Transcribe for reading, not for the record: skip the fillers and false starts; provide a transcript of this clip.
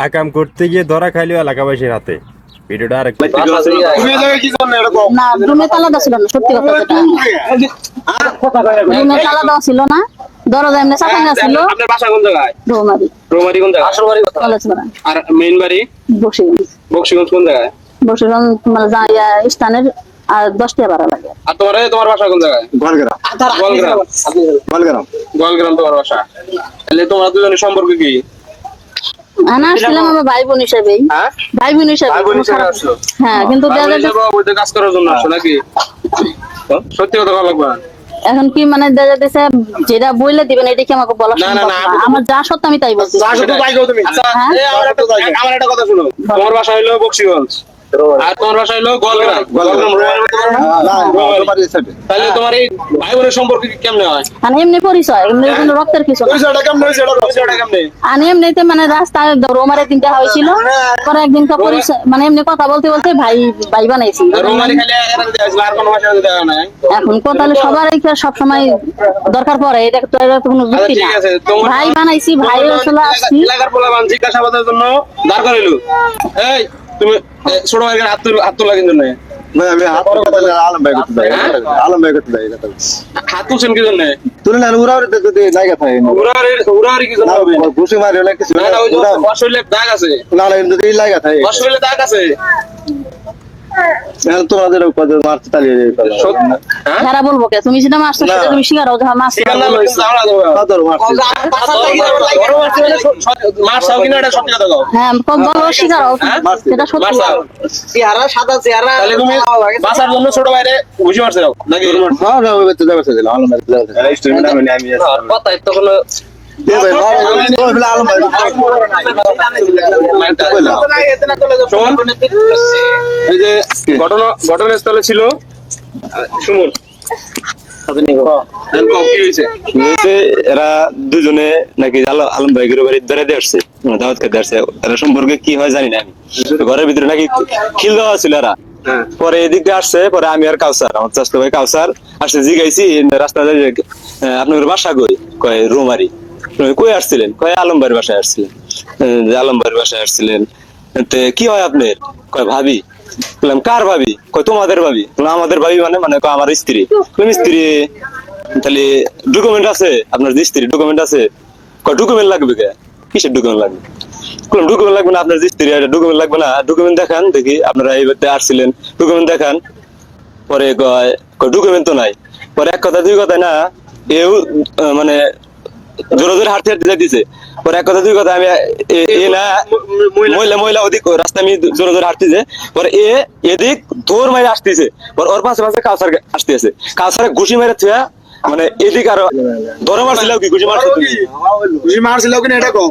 আকাম করতে গিয়ে ধরা খাইলো এলাকাবাসীর হাতে। ভিডিওটা আরেকটু না, রুমে তালা দেওয়া ছিল না, সত্যি কথা যেটা। রুমে তালা দেওয়া ছিল না, দরজা এমনি চাপানো ছিল। আপনার বাসা কোন জায়গায়? রৌমারি, রোমারি কোন জায়গায়? আসল বাড়ি কোথায়? কলেজপাড়া, আর মেইন বাড়ি বক্সিগঞ্জ। বক্সিগঞ্জ কোন জায়গায়? বক্সিগঞ্জ মানে স্থানের আর 10 টাকা ভাড়া লাগে। আর তোমার বাসা কোন জায়গায়? গোয়ালগ্রাম। গোয়ালগ্রাম। গোয়ালগ্রাম। গোয়ালগ্রাম তোমার বাসা। তাহলে তোমরা দুজনের সম্পর্ক কি? আনা আসছিলাম আমার ভাই বোন হিসেবেই। হ্যাঁ, ভাই বোন হিসেবে। ভাই বোন হিসেবে আসছো? হ্যাঁ, কিন্তু ভাই বোন হিসেবে ওই কাজ করার জন্য আসছো নাকি? সত্যি কথা বলা লাগবে। এখন কি মানে দেখা যাচ্ছে যেটা বইলে দিবেন এটা কি আমাকে বলা না, না, সম্ভব না, না। আমার যা সত্য আমি তাই বলছি। আচ্ছা, হ্যাঁ? আমার একটা কথা শুনো। তোমার বাসা হইলো বক্সিগঞ্জ আর তোমার বাসা হইলো গোয়ালগ্রাম। তাহলে তোমার এই ভাই বোনের সম্পর্ক কি কেমনে হয়? মানে এমনি পরিচয়, এমনি কোনো রক্তের কিছু না। পরিচয়টা কেমনে? আমি এমনিতে মানে রাস্তায় রোমারে দিনটা হয়েছিল, পরে একদিন তো পরিচয় মানে এমনি কথা বলতে বলতে ভাই ভাই বানাইছি। রোমারি খালি এরা দিতে আসলে আর কোনো ভাষা দিতে হয় না। এখন কোথালে সবার সব সময় দরকার পড়ে, এটা তো এটা তো কোনো যুক্তি ঠিক না। আছে, তোমার ভাই বানাইছি, ভাই আসলে আসছি। এলাকার পোলাপান জিজ্ঞাসাবাদের জন্য দাঁড় করাইলো। এই তুমি ছোট ভাইয়ের হাত তোলা কিন্তু না। ভাই আমি হাত আলম ভাই করতে যাই। আলম ভাই করতে যাই। হাত তুলছেন কি জন্য? তুলে না উড়ার যদি জায়গা থাকে উড়ারি কি জন্য হবে? ঘুষি মারি অনেক কিছু। না, ওই যে অশরীরের দাগ আছে। না না যদি জায়গা থাকে অশরীরের দাগ আছে। তোমাদের মারতে তালিয়ে হ্যাঁ? যারা বলবো কে তুমি যেটা মারছো সেটা তুমি স্বীকার হও, যা মারছো। ঠিকানা বলে কিন্তু আমরা দেবো। মারছাও কিনা এটা সত্যি কথা কও। হ্যাঁ, বলো স্বীকার হও, সেটা সত্যি। মারছাও। তাহলে তুমি বাঁচার জন্য ছোট ভাইরে ঘুষি মারছে দাও নাকি? হ্যাঁ না ওই বাচ্চা যাবে দিলাম আলম ভাই কথাই তো কোনো আলম ভাই শোন, এই যে ঘটনাস্থলে ছিল সুমন। কি হয়েছে? এরা দুজনে নাকি আলম ভাইয়ের বাড়ি বেড়াতে আসছে, দাওয়াত খেতে আসছে। এরা সম্পর্কে কি হয় জানি না আমি। ঘরের ভিতরে নাকি খিল দেওয়া ছিল এরা। পরে এদিকে আসছে, পরে আমি আর কাউসার, আমার চাচতো ভাই কাউসার আসছে, জিগাইছি রাস্তা আপনার বাসা কয় রুমারি। কই আসছিলেন? কয় আলম ভাইয়ের বাসায় আসছিলেন। আলম ভাইয়ের বাসায় আসছিলেন কি হয় আপনার? কয় ভাবি। বললাম কার ভাবি? কয় তোমাদের ভাবি। আমাদের ভাবি মানে মানে আমার স্ত্রী। স্ত্রী তাহলে ডকুমেন্ট আছে আপনার? যে স্ত্রী ডকুমেন্ট আছে। কয় ডকুমেন্ট লাগবে কে? কিসের ডকুমেন্ট লাগবে? ডকুমেন্ট লাগবে না, আপনার যে স্ত্রী ডকুমেন্ট লাগবে না। ডকুমেন্ট দেখান দেখি, আপনারা এই বাড়িতে আসছিলেন, ডকুমেন্ট দেখান। পরে কয় ডকুমেন্ট তো নাই। পরে এক কথা দুই কথা না, এও মানে জোরে জোরে হাঁটতে হাঁটতে যাইতেছে। পরে এক কথা দুই কথা আমি মহিলা ওদিক রাস্তায় আমি জোরে জোরে হাঁটতেছে। পরে এদিক দৌড় মারে আসতেছে। পরে ওর পাশে পাশে কাউসার আসতেছে। কাউসারে ঘুষি মেরে থুয়া মানে এদিক আরো ধরে মারছিল কি? ঘুষি মারছিল কিনা এটা কো।